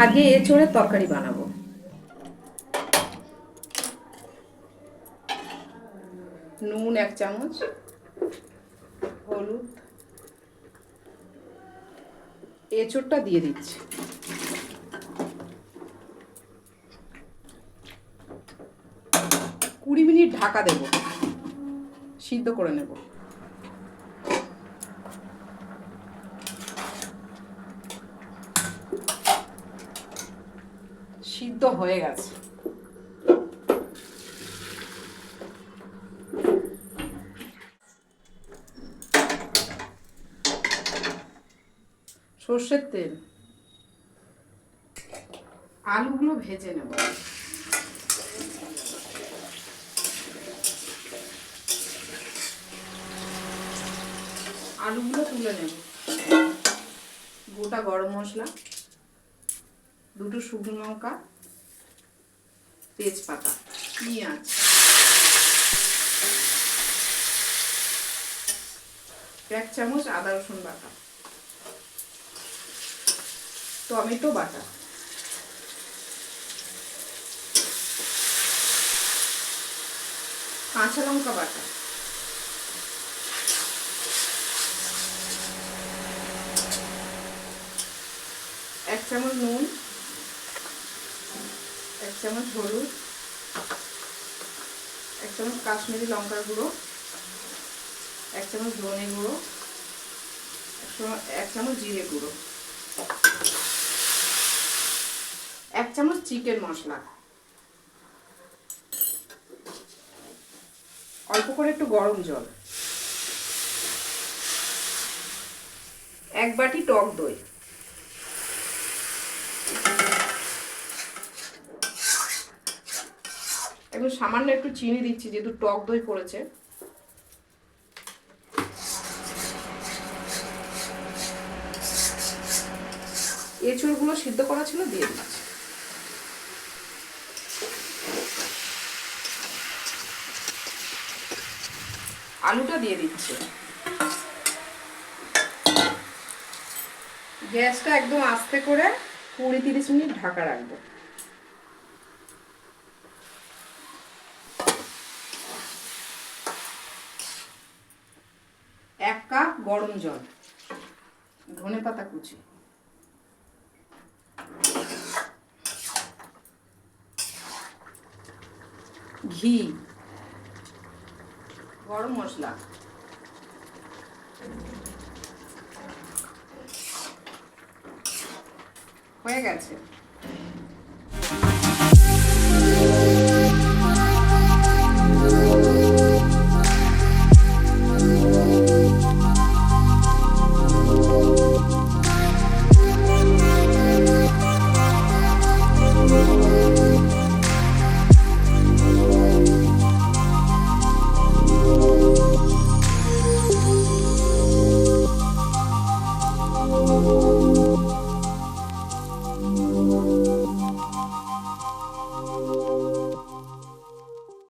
আগে এঁচোড়ের তরকারি বানাবো। নুন 1 চামচ, হলুদ, এঁচোড়টা দিয়ে দিচ্ছি। কুড়ি মিনিট ঢাকা দেব, সিদ্ধ করে নেব। সিদ্ধ হয়ে গেছে। সর্ষের তেল, আলুগুলো ভেজে নেব। আলুগুলো তুলে নেব। গোটা গরম মশলা, 2টো শুকনো লঙ্কা, তেজপাতা, পেঁয়াজ, এক চামচ আদা রসুন বাটা, টমেটো বাটা, কাঁচা লঙ্কা বাটা, এক চামচ নুন, 1 চামচ হলুদ, 1 চামচ কাশ্মীরি লঙ্কার গুঁড়ো, 1 চামচ ধনে গুঁড়ো, 1 চামচ জিরে গুঁড়ো, 1 চামচ চিকেন মশলা, অল্প করে একটু গরম জল, 1 বাটি টক দই, এখন সামান্য একটু চিনি দিচ্ছি যেহেতু টক দই পড়েছে। এঁচোড়গুলো সিদ্ধ করা ছিল, দিয়ে দিচ্ছি। আলুটা দিয়ে দিচ্ছি। গ্যাসটা একদম আস্তে করে 20-30 মিনিট ঢাকা রাখবো। 1 কাপ গরম জল, ধনেপাতা কুচি, ঘি, গরম মশলা, হয়ে গেছে।